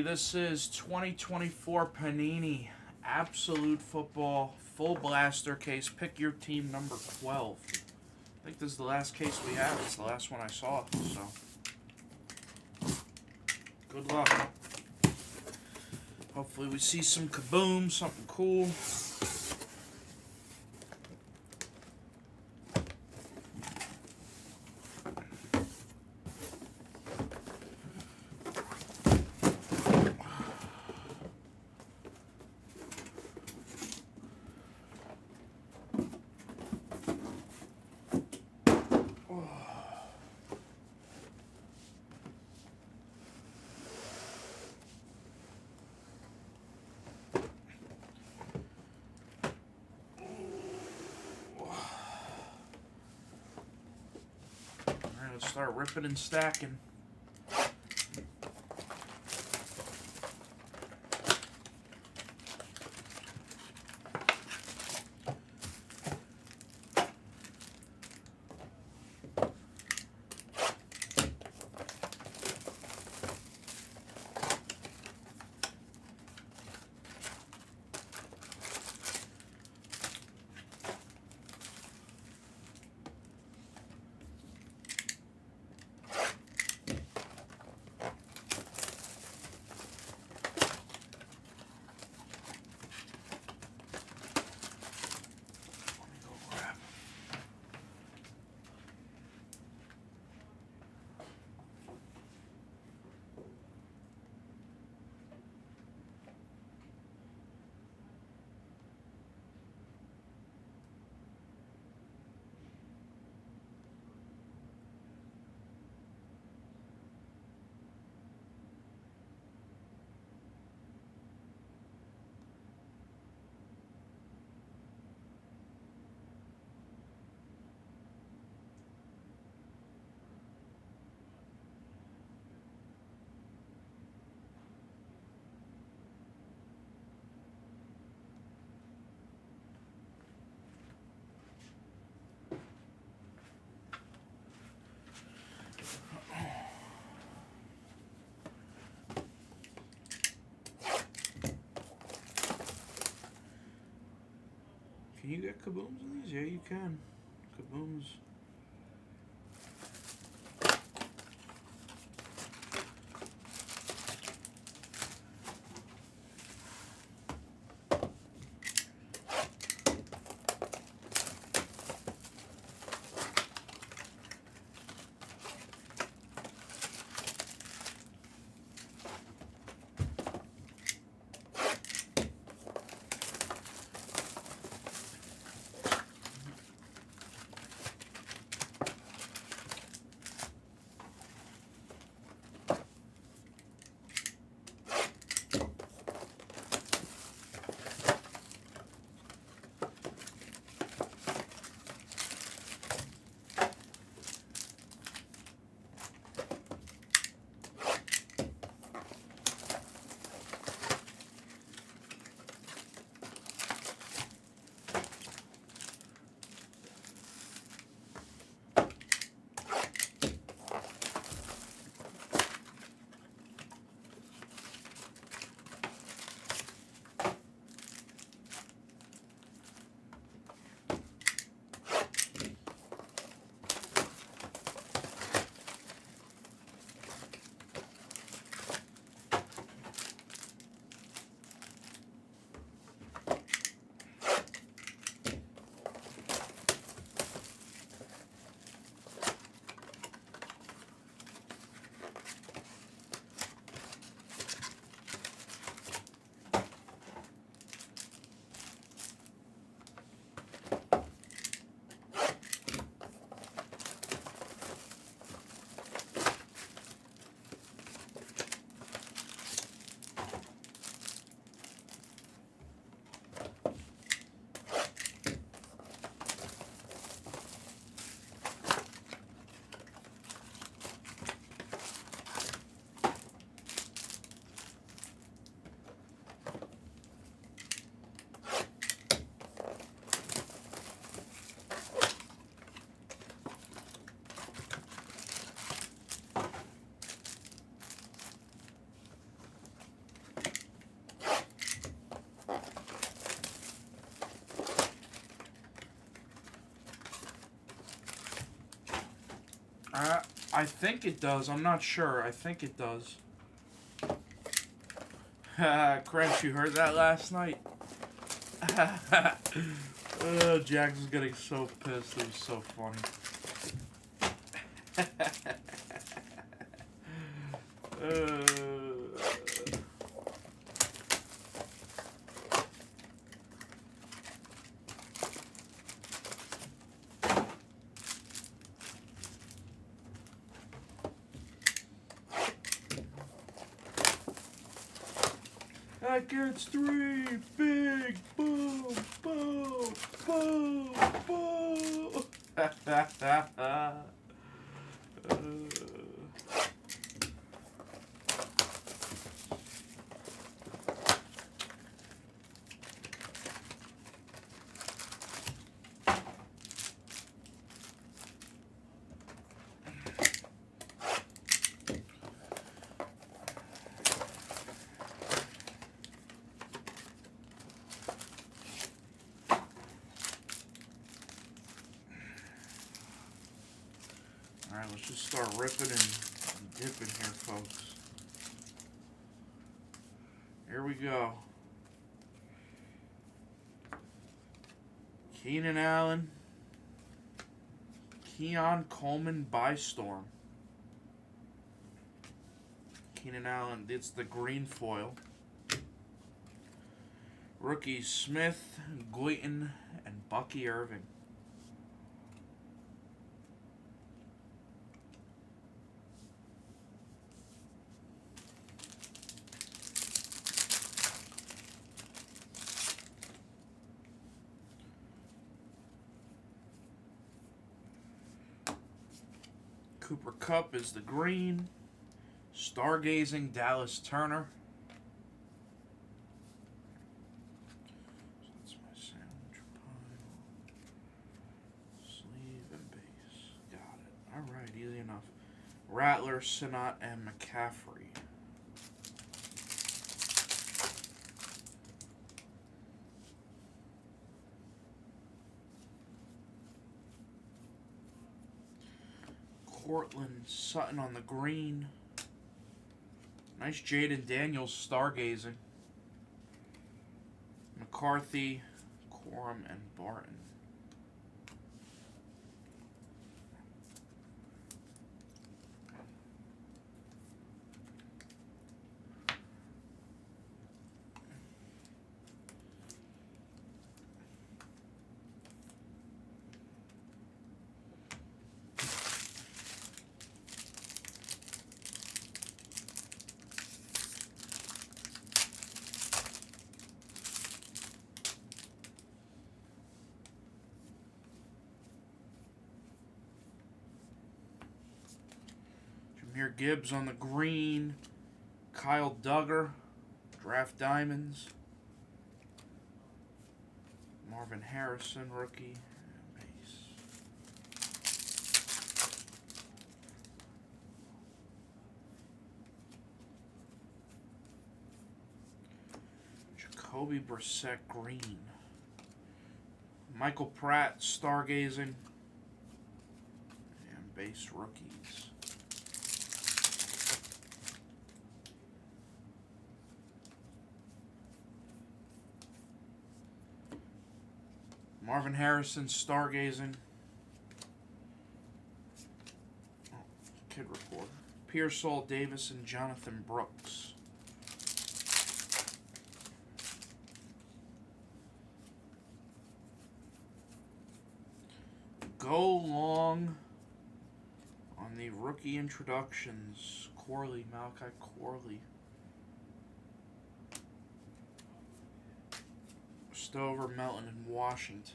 this is 2024 Panini Absolute Football Full Blaster Case. Pick your team number 12. I think this is the last case we have. It's the last one I saw, so good luck. Hopefully we see some kaboom, something cool. Let's start ripping and stacking. Can you get kabooms in these? Yeah, you can. Kabooms. I think it does. I'm not sure. I think it does. Crunch, you heard that last night? Jax is getting so pissed. It was so funny. That gets 3. Big boom, boom, boom, boom. Alright, let's just start ripping and dipping here, folks. Here we go. Keenan Allen. Keon Coleman by Storm. Keenan Allen, it's the green foil. Rookies Smith, Guyton, and Bucky Irving. Cooper Kupp is the green. Stargazing Dallas Turner. So that's my sandwich pile. Sleeve and base. Got it. Alright, easy enough. Rattler, Sinnott, and McCaffrey. Cortland Sutton on the green. Nice Jaden Daniels stargazing. McCarthy, Corum, and Barton. Jahmyr Gibbs on the green. Kyle Duggar, Draft Diamonds. Marvin Harrison, rookie. And base. Jacoby Brissett, green. Michael Pratt, stargazing. And base rookies. Marvin Harrison, stargazing. Oh, kid reporter. Pearsall Davis and Jonathan Brooks. Go long on the rookie introductions. Corley, Malachi Corley. Stover, Melton, and Washington.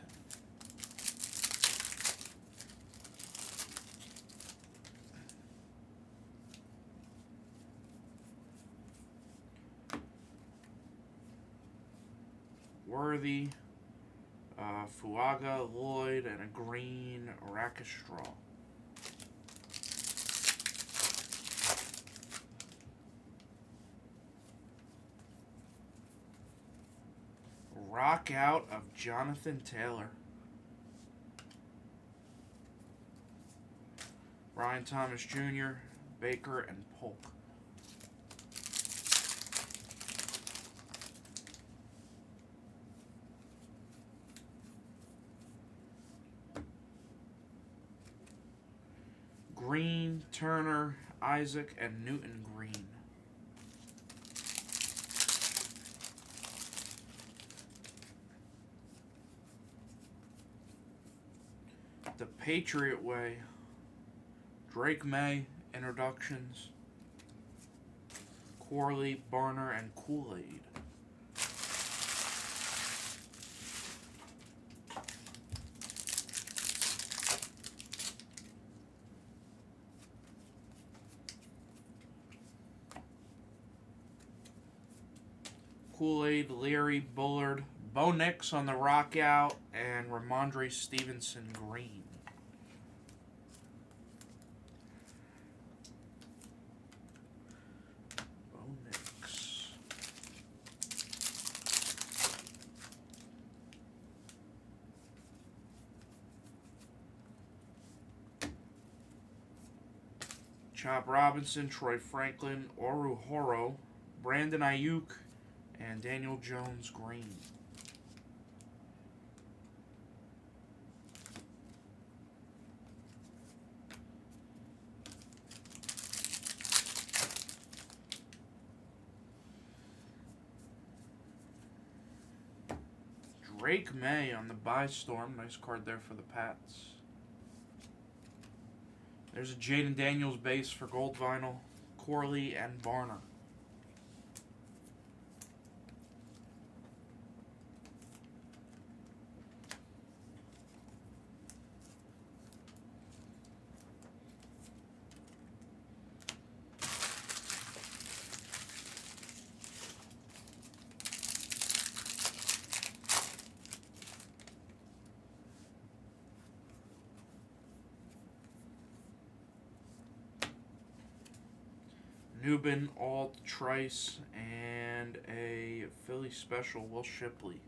Worthy, Fuaga, Lloyd, and a green Rakestraw. Rock out of Jonathan Taylor. Ryan Thomas Jr., Baker, and Polk. Green, Turner, Isaac, and Newton Green. The Patriot Way. Drake May, introductions. Corley, Barner, and Kool-Aid. Kool-Aid, Leary, Bullard, Bo Nix on the rock out, and Ramondre Stevenson green. Bo Nix. Chop Robinson, Troy Franklin, Oru Horo, Brandon Ayuk, and Daniel Jones green. Drake May on the buy storm. Nice card there for the Pats. There's a Jaden Daniels base for gold vinyl. Corley and Barner. Newbin, Alt, Trice, and a Philly special, Will Shipley.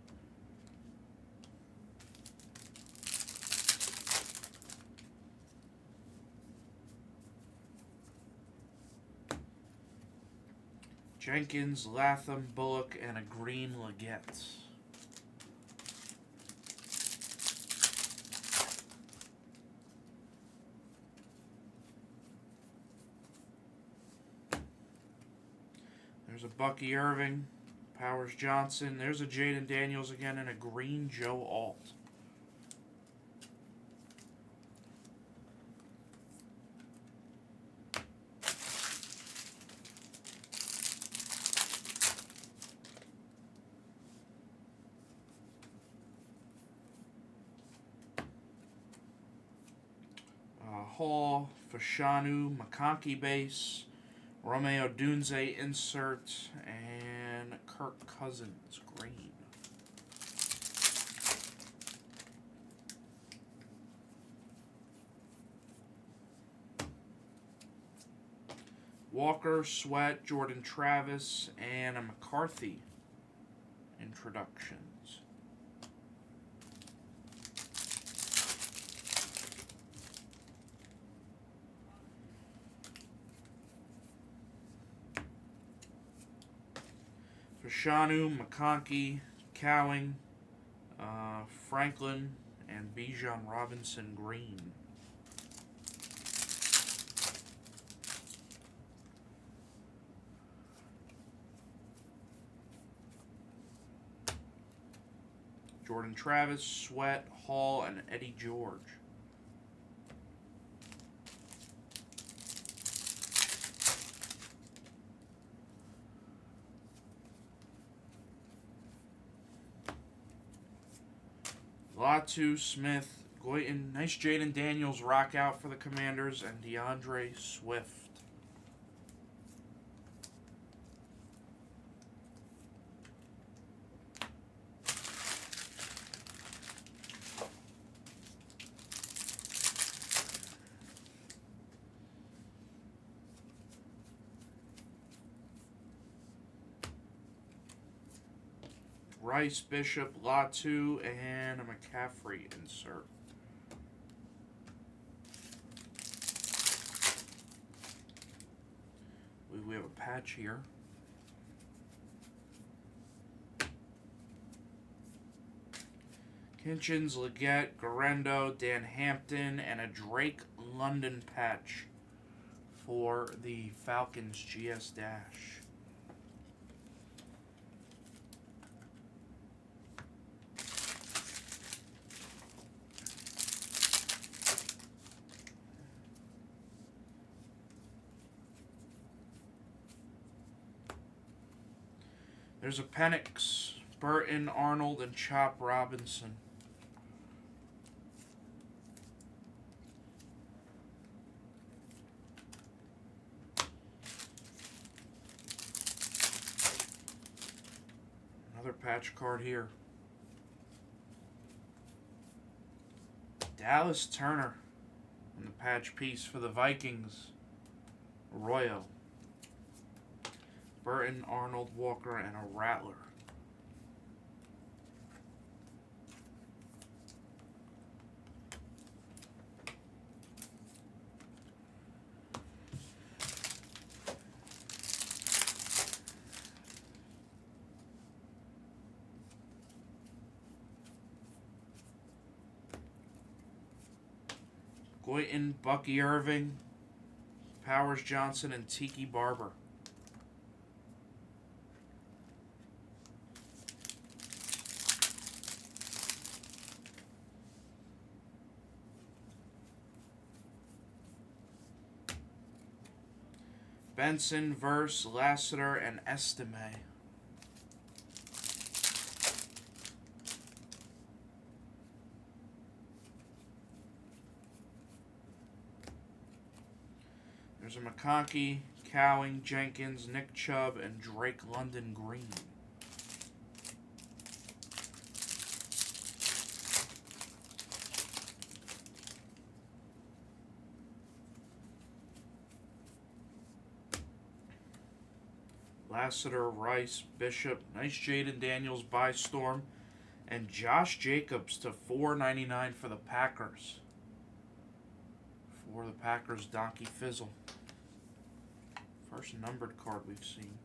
Jenkins, Latham, Bullock, and a green Leggett. There's a Bucky Irving, Powers Johnson. There's a Jaden Daniels again, and a green Joe Alt. Hall, Fashanu, McConkey base, Romeo Dunze insert, and Kirk Cousins green. Walker, Sweat, Jordan Travis, and a McCarthy introductions. Fashanu, McConkey, Cowing, Franklin, and Bijan Robinson green. Jordan Travis, Sweat, Hall, and Eddie George. Latu, Smith, Goyton. Nice Jaden Daniels rock out for the Commanders, and DeAndre Swift. Rice, Bishop, Latu, and a McCaffrey insert. patch here. Kinchins, Leggett, Garendo, Dan Hampton, and a Drake London patch for the Falcons GS Dash. There's a Penix, Burton, Arnold, and Chop Robinson. Another patch card here. Dallas Turner on the patch piece for the Vikings. Arroyo. Burton, Arnold, Walker, and a Rattler. Goyton, Bucky Irving, Powers Johnson, and Tiki Barber. Benson, Verse, Lassiter, and Estime. There's a McConkey, Cowing, Jenkins, Nick Chubb, and Drake London Green. Lassiter, Rice, Bishop, nice Jaden Daniels by Storm, and Josh Jacobs to $4.99 for the Packers. For the Packers, Donkey Fizzle. First numbered card we've seen.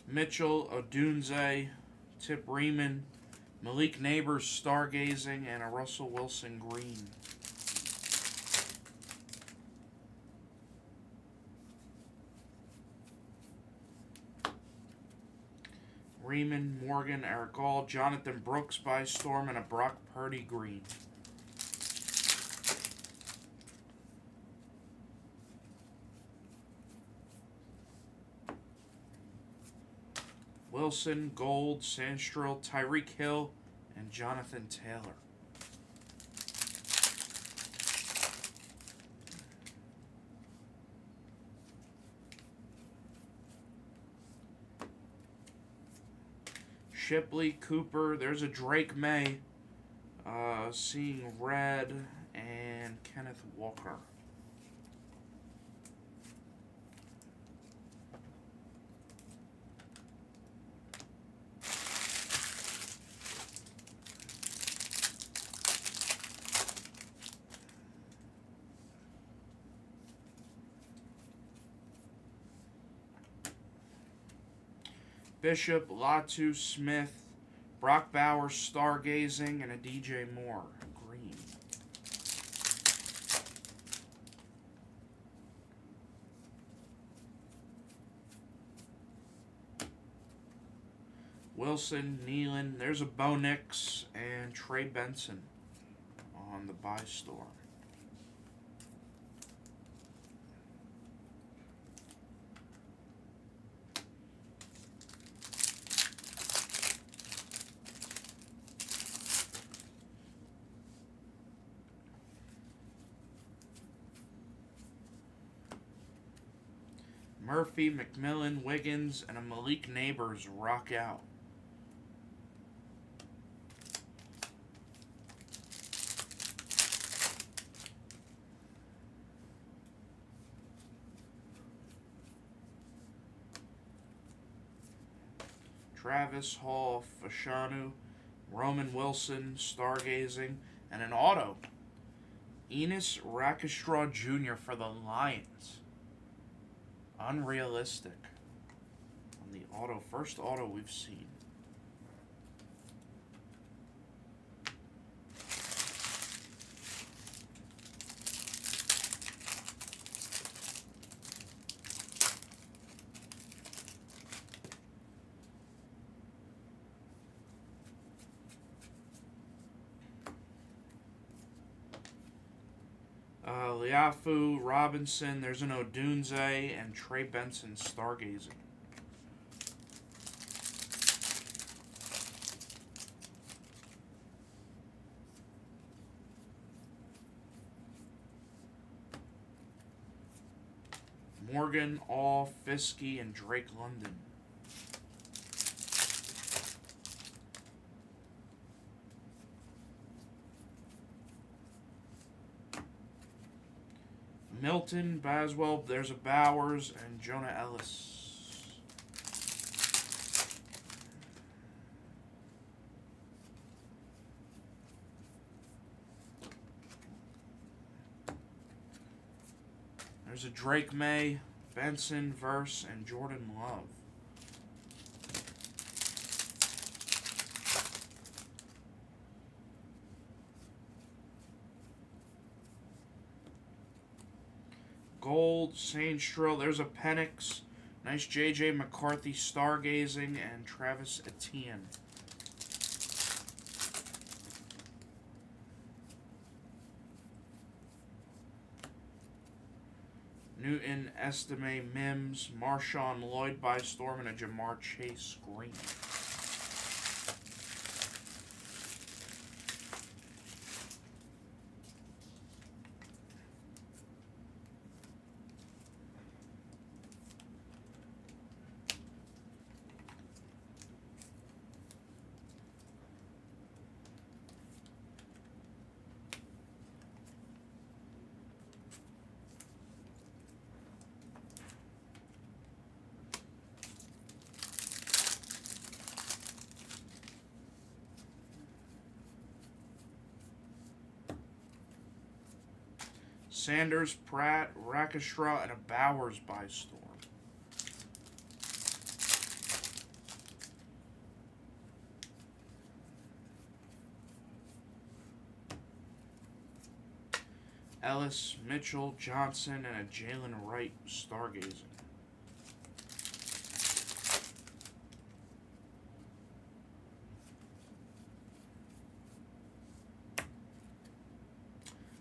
Mitchell, Odunze, Tip Riemann, Malik Neighbors, Stargazing, and a Russell Wilson Green. Riemann, Morgan, Eric Gall, Jonathan Brooks by Storm, and a Brock Purdy Green. Wilson, Gold, Sandstrill, Tyreek Hill, and Jonathan Taylor. Shipley, Cooper, there's a Drake May, Seeing Red, and Kenneth Walker. Bishop, Latu, Smith, Brock Bowers, Stargazing, and a DJ Moore, Green. Wilson, Nealon, there's a Bo Nix, and Trey Benson on the buy store. Murphy, McMillan, Wiggins, and a Malik Neighbors rock out. Travis, Hall, Fashanu, Roman Wilson, Stargazing, and an auto. Enos Rakestraw Jr. for the Lions. Unrealistic. On the auto, first auto we've seen. Liafu, Robinson, there's an Odunze, and Trey Benson Stargazing. Morgan, All, Fiske, and Drake London. Milton, Baswell, there's a Bowers, and Jonah Ellis. There's a Drake May, Benson, Verse, and Jordan Love. Gold, Sainstrel, there's a Penix, nice J.J. McCarthy Stargazing, and Travis Etienne. Newton, Estime, Mims, Marshawn Lloyd by Storm, and a Jamar Chase Green. Sanders, Pratt, Rakestraw, and a Bowers by Storm. Ellis, Mitchell, Johnson, and a Jalen Wright Stargazing.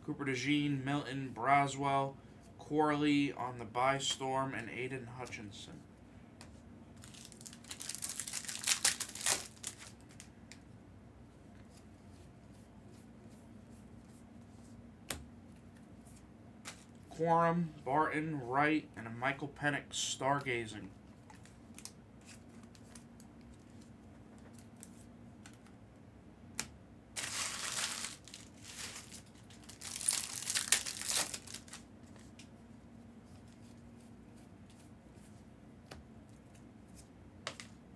Cooper DeJean, Milton, Braswell, Corley on the buy Storm, and Aiden Hutchinson. Quorum, Barton, Wright, and a Michael Penix Stargazing.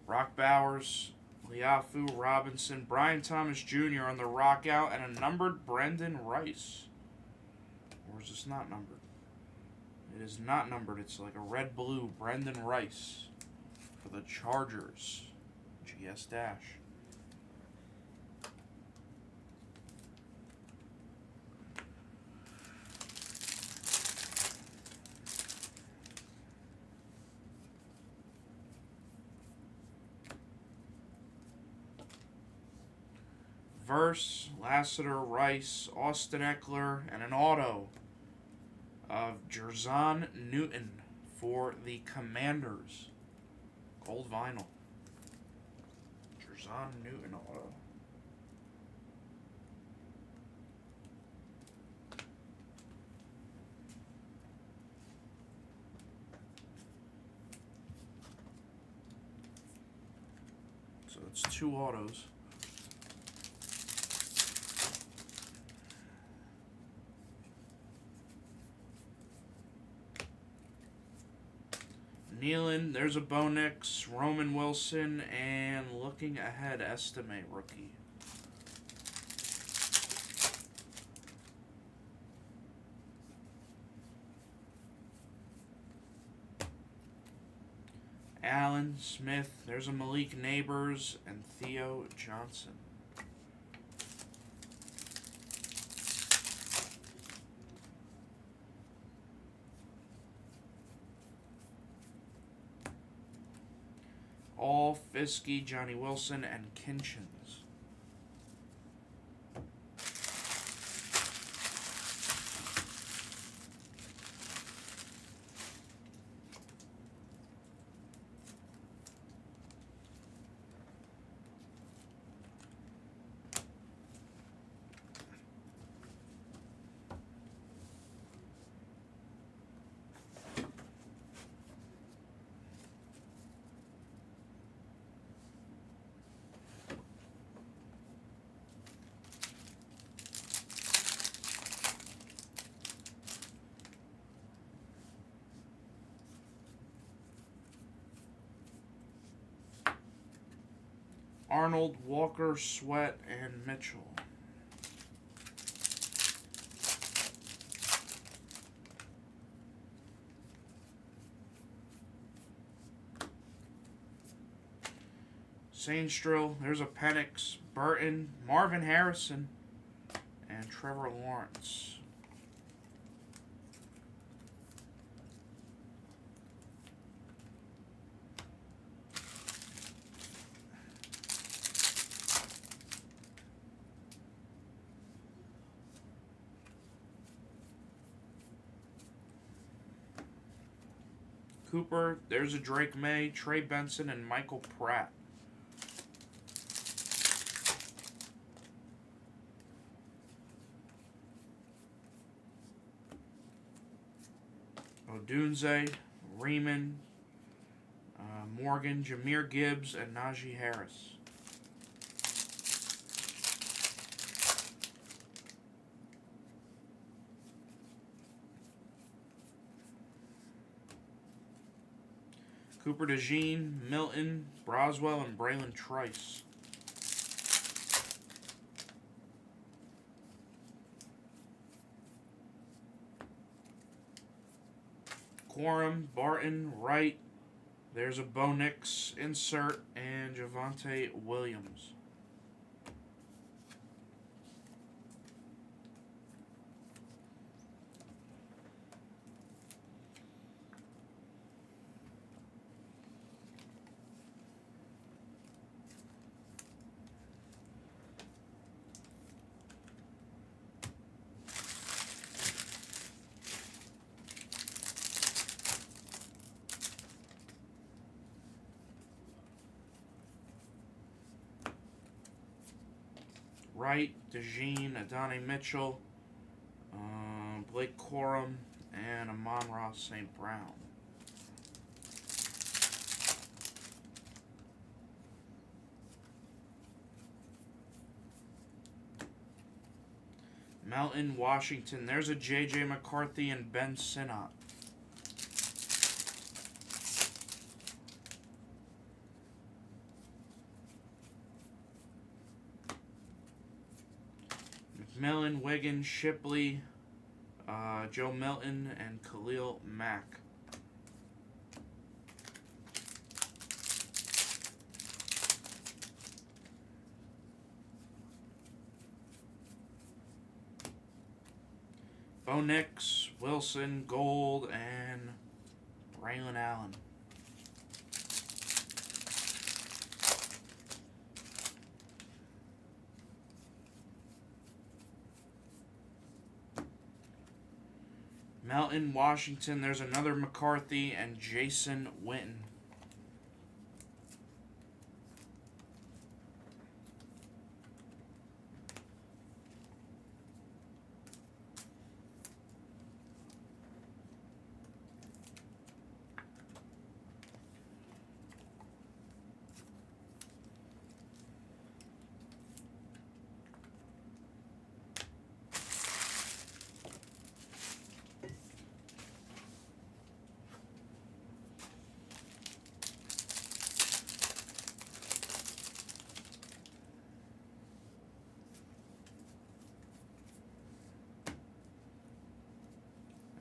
Brock Bowers, Liafu, Robinson, Brian Thomas Jr. on the rock out, and a numbered Brendan Rice. Or is this not numbered? It is not numbered. It's like a red-blue Brendan Rice for the Chargers. GS Dash. Verse, Lassiter, Rice, Austin Eckler, and an auto of Jerzon Newton for the Commanders. Gold vinyl. Jerzon Newton auto. So it's 2 autos. Nealon, there's a Bo Nix, Roman Wilson, and looking ahead, Estimate rookie. Allen, Smith, there's a Malik Neighbors, and Theo Johnson. All Fiskey, Johnny Wilson, and Kinchins. Arnold, Walker, Sweat, and Mitchell. Sainstrill, there's a Penix, Burton, Marvin Harrison, and Trevor Lawrence. Cooper, there's a Drake May, Trey Benson, and Michael Pratt. Odunze, Riemann, Morgan, Jahmyr Gibbs, and Najee Harris. Cooper DeJean, Milton, Broswell, and Braylon Trice. Quorum, Barton, Wright. There's a Bo Nix insert, and Javonte Williams. Wright, DeJean, Adonai Mitchell, Blake Corum, and Amon-Ra St. Brown. Melton, Washington. There's a J.J. McCarthy and Ben Sinnott. McMillan, Wiggins, Shipley, Joe Milton, and Khalil Mack. Bo Nix, Wilson, Gold, and Braylon Allen. Melton, Washington. There's another McCarthy and Jason Witten.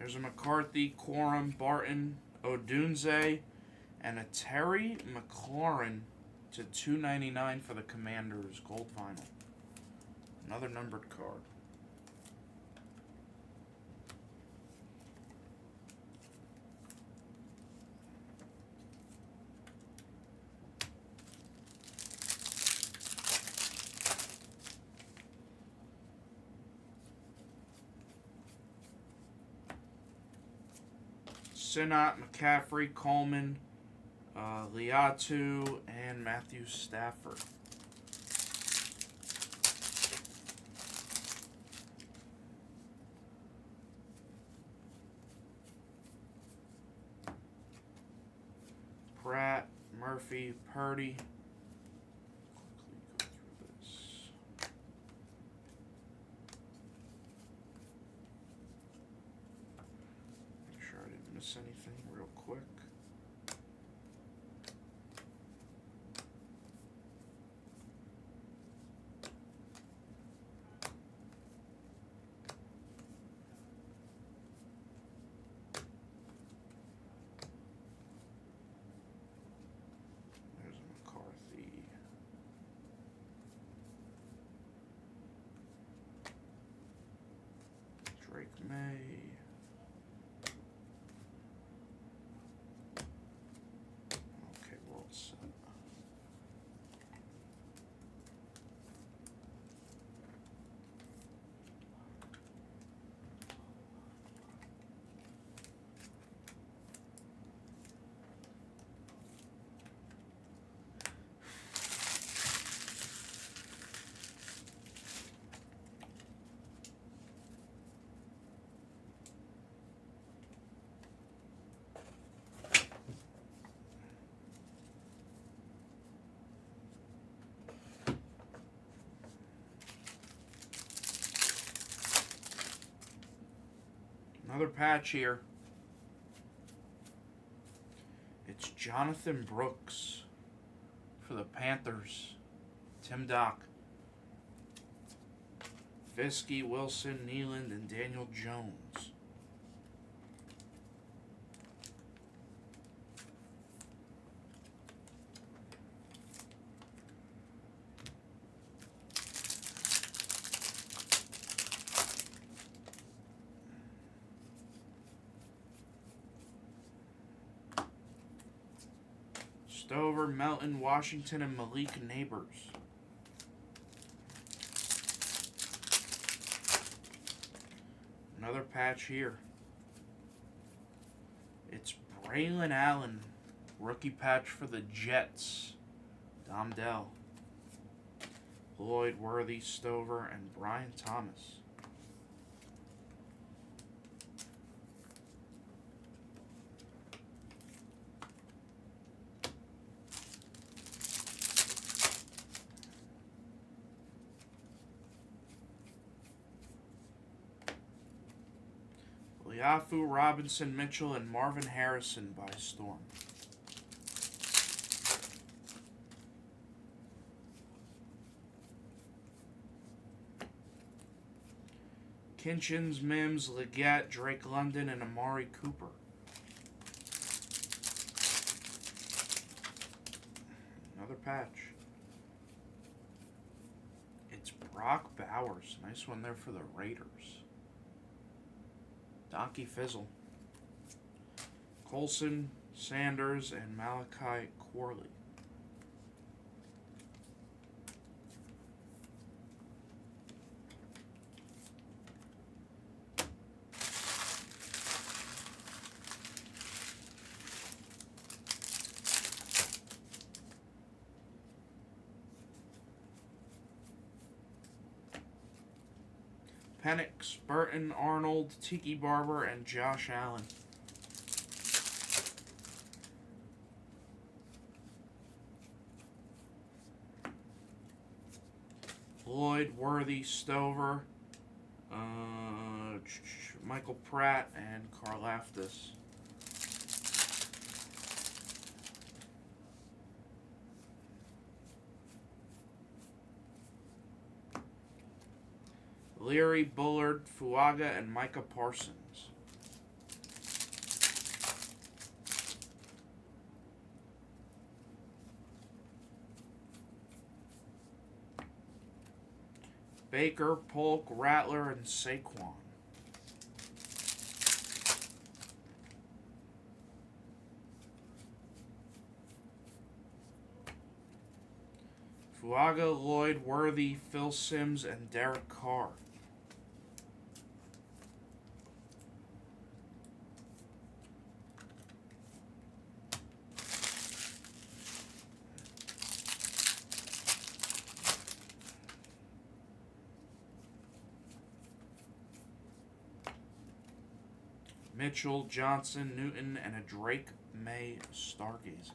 There's a McCarthy, Quorum, Barton, Odunze, and a Terry McLaurin to 299 for the Commanders, gold vinyl. Another numbered card. Sinnott, McCaffrey, Coleman, Liatu, and Matthew Stafford. Pratt, Murphy, Purdy. Quickly go through this. Make sure I didn't miss anything real quick. There's McCarthy. Drake May. Okay, well set. Another patch here. It's Jonathan Brooks for the Panthers. Tim Dock. Fiske, Wilson, Nealand, and Daniel Jones. Stover, Melton, Washington, and Malik Neighbors. Another patch here. It's Braylon Allen, rookie patch for the Jets. Dom Dell. Lloyd, Worthy, Stover, and Brian Thomas. Liafu, Robinson, Mitchell, and Marvin Harrison by storm. Kinchins, Mims, Leggett, Drake London, and Amari Cooper. Another patch. It's Brock Bowers. Nice one there for the Raiders. Donkey Fizzle. Colson, Sanders, and Malachi Corley. Penix, Burton, Arnold, Tiki Barber, and Josh Allen. Lloyd, Worthy, Stover, Michael Pratt, and Karlaftis. Leary, Bullard, Fuaga, and Micah Parsons. Baker, Polk, Rattler, and Saquon. Fuaga, Lloyd, Worthy, Phil Simms, and Derek Carr. Mitchell, Johnson, Newton, and a Drake May stargazing.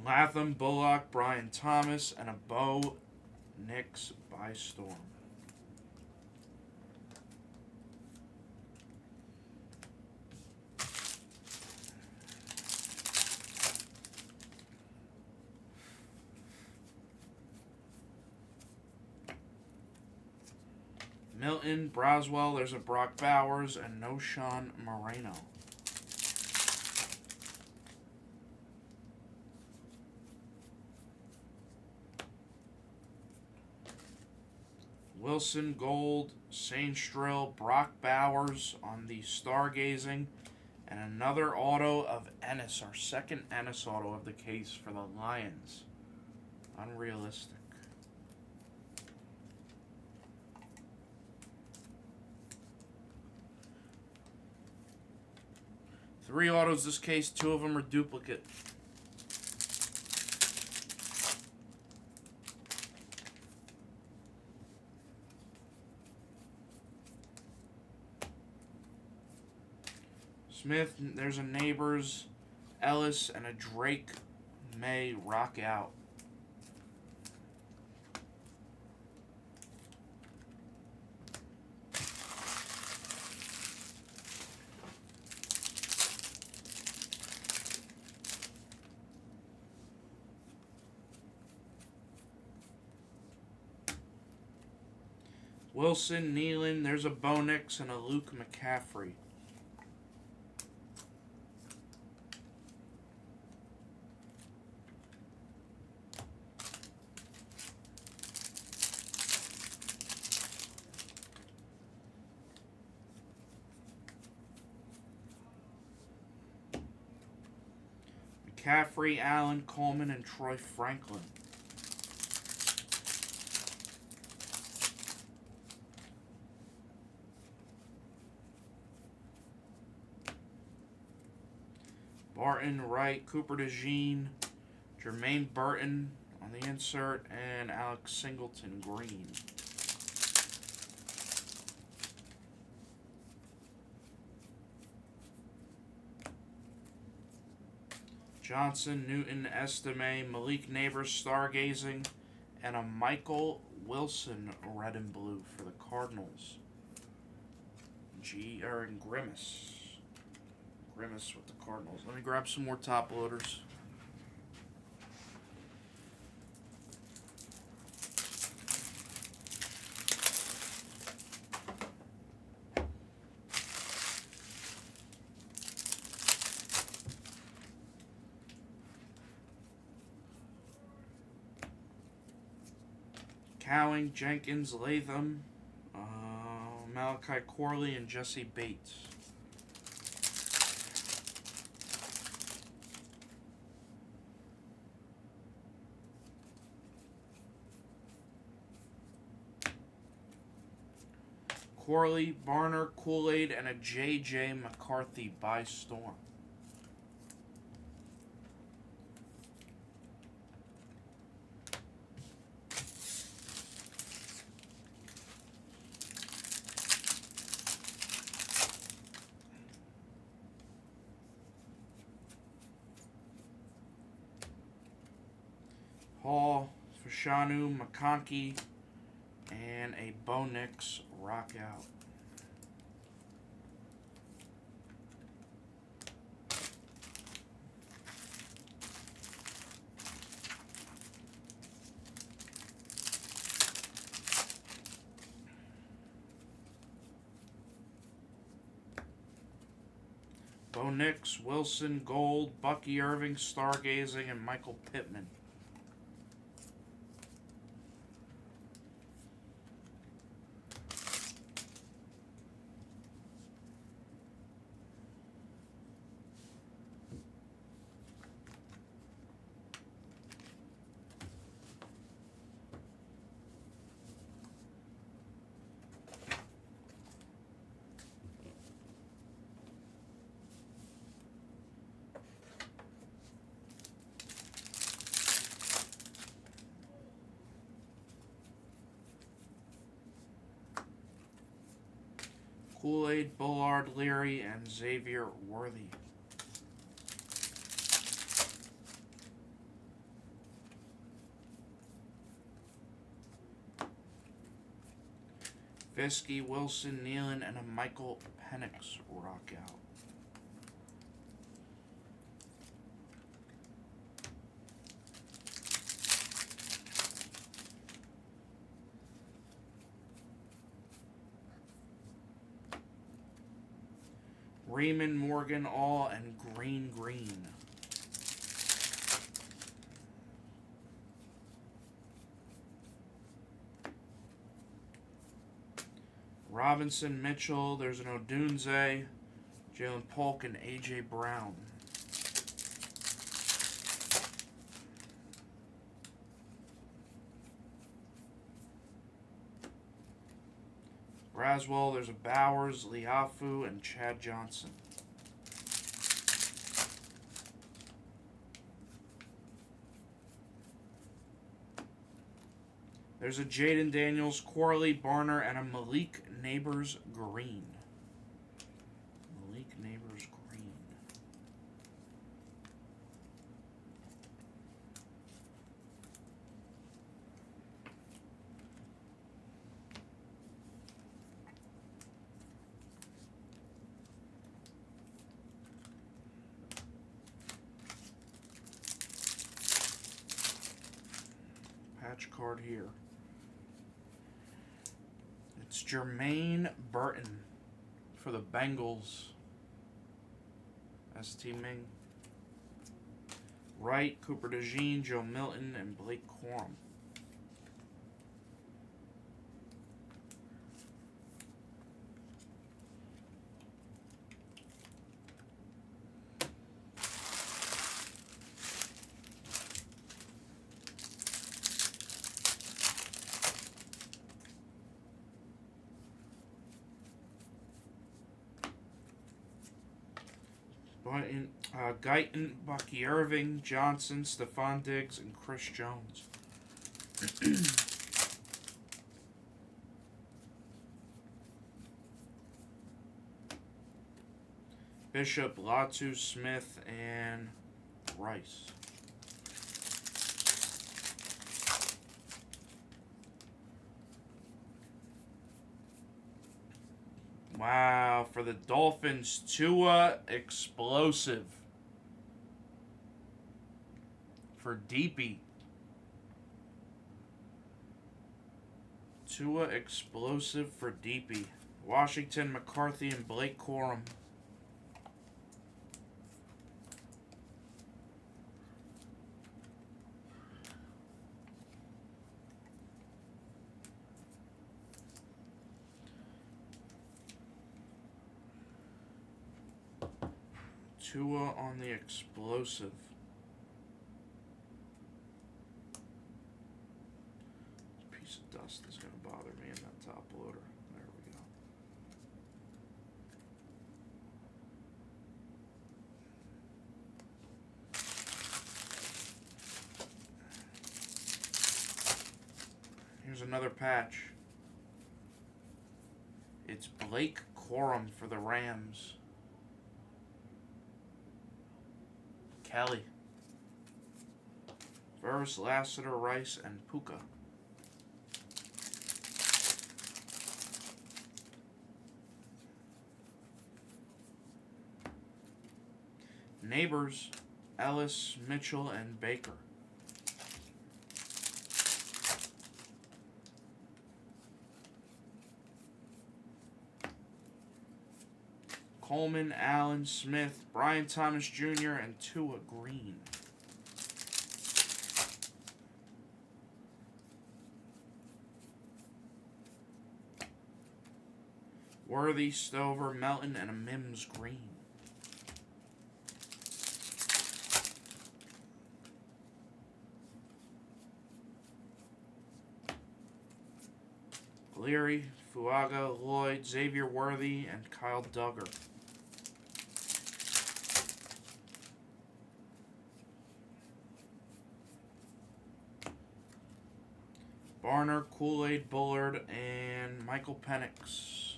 Latham, Bullock, Brian Thomas, and a Bo Nix by storm. Milton, Braswell, there's a Brock Bowers, and no Sean Moreno. Wilson, Gold, Sainstrill, Brock Bowers on the stargazing, and another auto of Ennis, our second Ennis auto of the case for the Lions. Unrealistic. Three autos this case, two of them are duplicate. Smith, there's a Neighbors, Ellis, and a Drake May rock out. Wilson, Nealon, there's a Bo Nix, and a Luke McCaffrey. McCaffrey, Allen, Coleman, and Troy Franklin. Barton, Wright, Cooper DeJean, Jermaine Burton on the insert, and Alex Singleton, green. Johnson, Newton, Estime, Malik Neighbors, stargazing, and a Michael Wilson, red and blue for the Cardinals. Grimace. Grimace with the Cardinals. Let me grab some more top loaders. Cowing, Jenkins, Latham, Malachi Corley, and Jesse Bates. Corley, Barner, Kool-Aid, and a J.J. McCarthy by storm. Hall, Fashanu, McConkey, and a Bo Nix rock out. Nix, Wilson, Gold, Bucky Irving, Stargazing, and Michael Pittman. Kool-Aid, Bullard, Leary, and Xavier Worthy. Visky, Wilson, Nealon, and a Michael Penix rock out. Raymond, Morgan, All, and Green. Robinson, Mitchell, there's an Odunze, Jalen Polk, and A.J. Brown. Braswell, there's a Bowers, Liafu, and Chad Johnson. There's a Jaden Daniels, Corley, Barner, and a Malik Neighbors green. Malik Neighbors green. Patch card here. It's Jermaine Burton for the Bengals as teaming. Wright, Cooper DeJean, Joe Milton, and Blake Corum. Guyton, Bucky Irving, Johnson, Stephon Diggs, and Chris Jones. Bishop, Latu, Smith, and Rice. Wow, for the Dolphins, Tua explosive. For Deepy. Tua explosive for Deepy. Washington, McCarthy, and Blake Corum. Tua on the explosive. This piece of dust is going to bother me in that top loader. There we go. Here's another patch. It's Blake Corum for the Rams. Kelly. Verse, Lassiter, Rice, and Puka. Neighbors, Ellis, Mitchell, and Baker. Coleman, Allen, Smith, Brian Thomas Jr., and Tua Green. Worthy, Stover, Melton, and a Mims Green. Leary, Fuaga, Lloyd, Xavier Worthy, and Kyle Duggar. Barner, Kool-Aid, Bullard, and Michael Penix.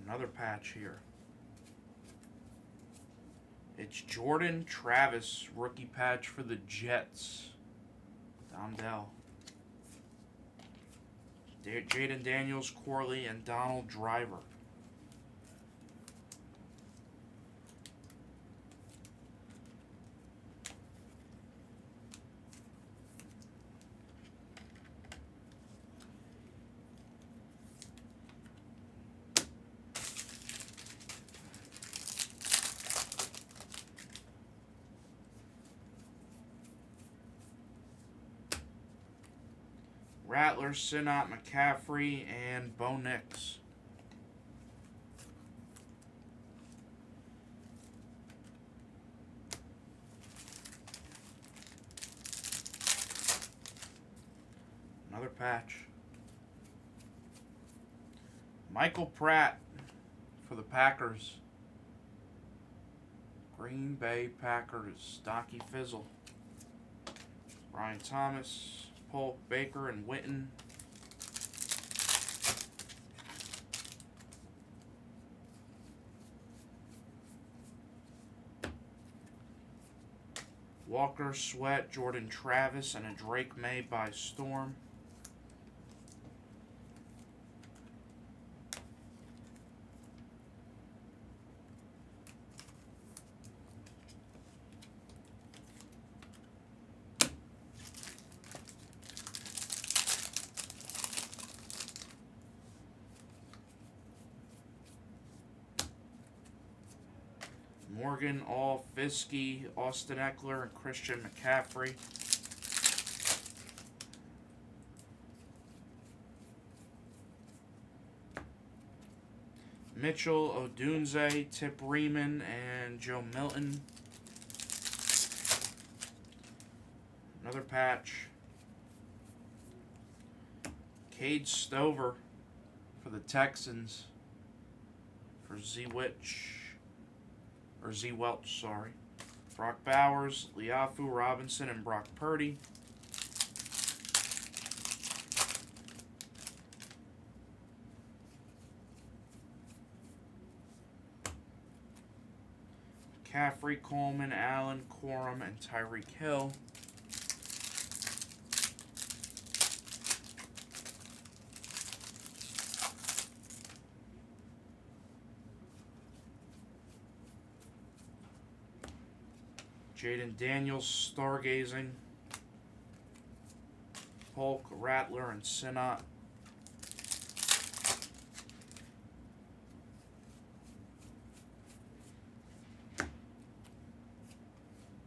Another patch here. It's Jordan Travis, rookie patch for the Jets. Dondell. Jaden Daniels, Corley, and Donald Driver. Rattler, Sinnott, McCaffrey, and Bo Nix. Another patch. Michael Pratt for the Packers. Green Bay Packers. Stocky Fizzle. Brian Thomas, Polk, Baker, and Witten. Walker, Sweat, Jordan Travis, and a Drake May by Storm. Morgan, All, Fiske, Austin Eckler, and Christian McCaffrey. Mitchell, Odunze, Tip Riemann, and Joe Milton. Another patch. Cade Stover for the Texans. For Z Welch, sorry. Brock Bowers, Liafu, Robinson, and Brock Purdy. McCaffrey, Coleman, Allen, Corum, and Tyreek Hill. Jaden Daniels, Stargazing. Polk, Rattler, and Sinnott.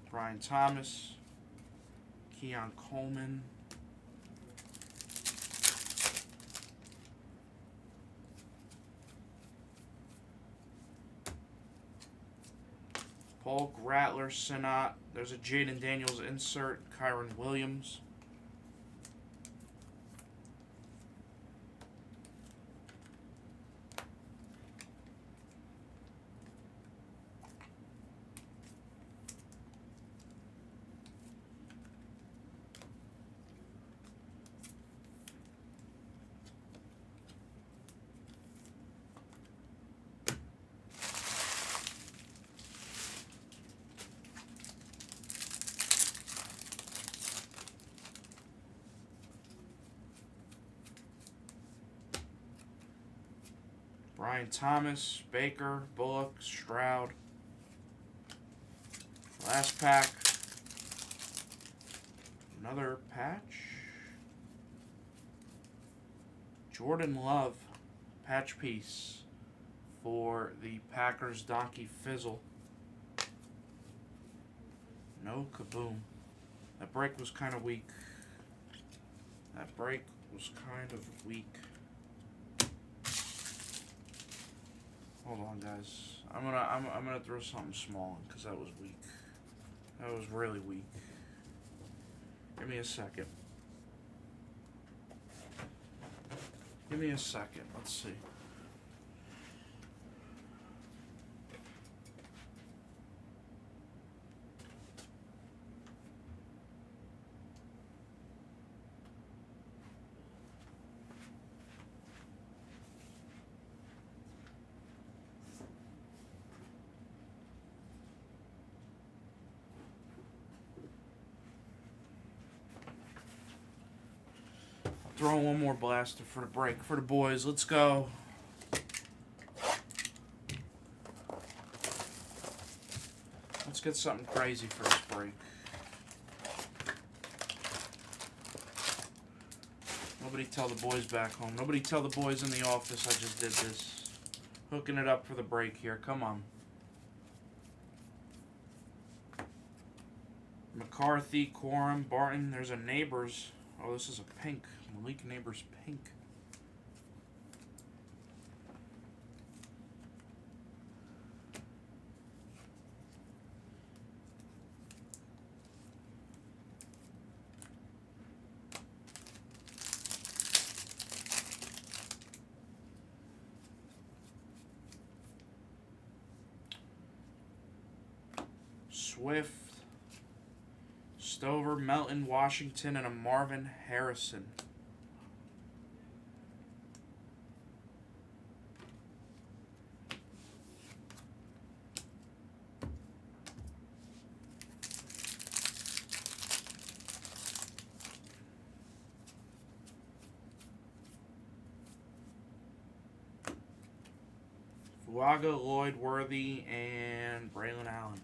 Brian Thomas, Keon Coleman. Polk, Rattler, Sinnott. There's a Jaden Daniels insert. Kyron Williams. Brian Thomas, Baker, Bullock, Stroud. Last pack. Another patch. Jordan Love, patch piece for the Packers Donkey Fizzle. No kaboom. That break was kind of weak. That break was kind of weak. Hold on, guys. I'm gonna throw something small in because that was weak. That was really weak. Give me a second. Give me a second. Let's see. Throw one more blaster for the break for the boys. Let's go. Let's get something crazy for this break. Nobody tell the boys back home. Nobody tell the boys in the office I just did this. Hooking it up for the break here. Come on. McCarthy, Quorum, Barton. There's a Neighbors. Oh, this is a pink. Malik Neighbors pink. Swift, Stover, Melton, Washington, and a Marvin Harrison. Fuaga, Lloyd Worthy, and Braylon Allen.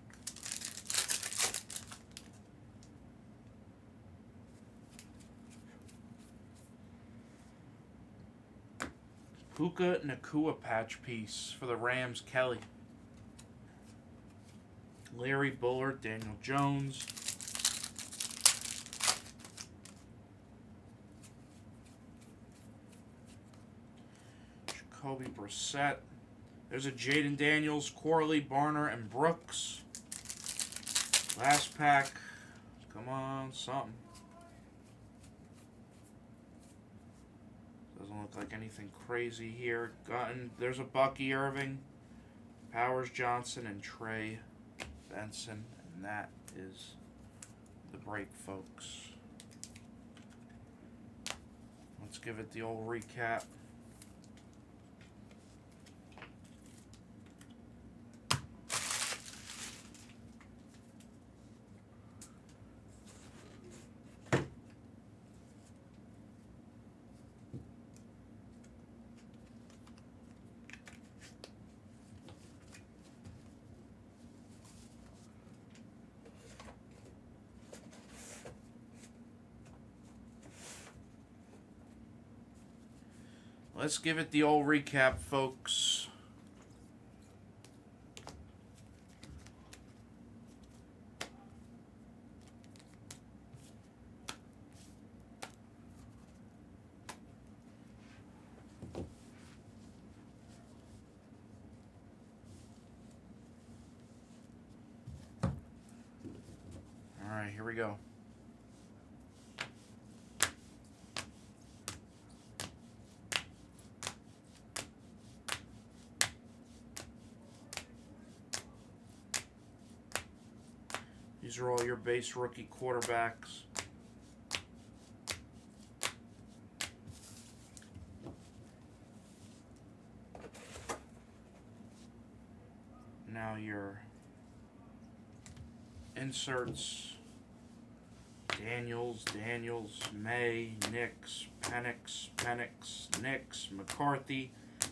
Puka Nakua patch piece for the Rams, Kelly. Larry Bullard, Daniel Jones. Jacoby Brissett. There's a Jaden Daniels, Corley, Barner, and Brooks. Last pack. Come on, something. Doesn't look like anything crazy here. There's a Bucky Irving, Powers Johnson, and Trey Benson. And that is the break, folks. Let's give it the old recap. Let's give it the old recap, folks. All right, here we go. These are all your base rookie quarterbacks. Now your inserts. Daniels, May, Nix, Penix, Nix, McCarthy,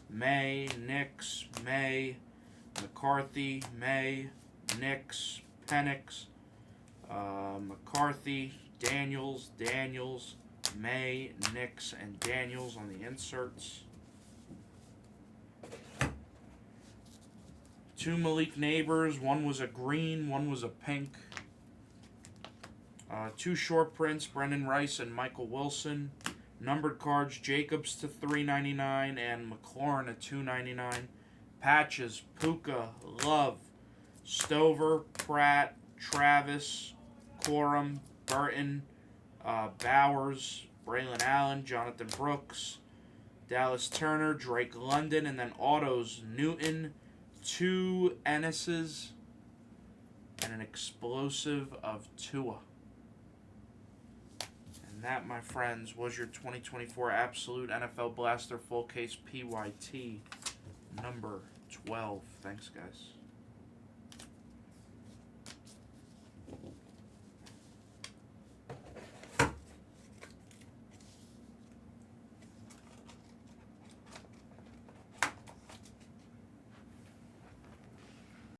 May, Nix, May, McCarthy, May, Nix, Penix, McCarthy, Daniels, May, Nix, and Daniels on the inserts. 2 Malik Neighbors. One was a green, one was a pink. 2 short prints, Brendan Rice and Michael Wilson. Numbered cards, Jacobs to $3.99 and McLaurin to $2.99. Patches, Puka, Love, Stover, Pratt, Travis, Corum, Burton, Bowers, Braylon Allen, Jonathan Brooks, Dallas Turner, Drake London, and then autos, Newton, 2 Ennis's, and an explosive of Tua. And that, my friends, was your 2024 Absolute NFL Blaster Full Case PYT number 12. Thanks, guys.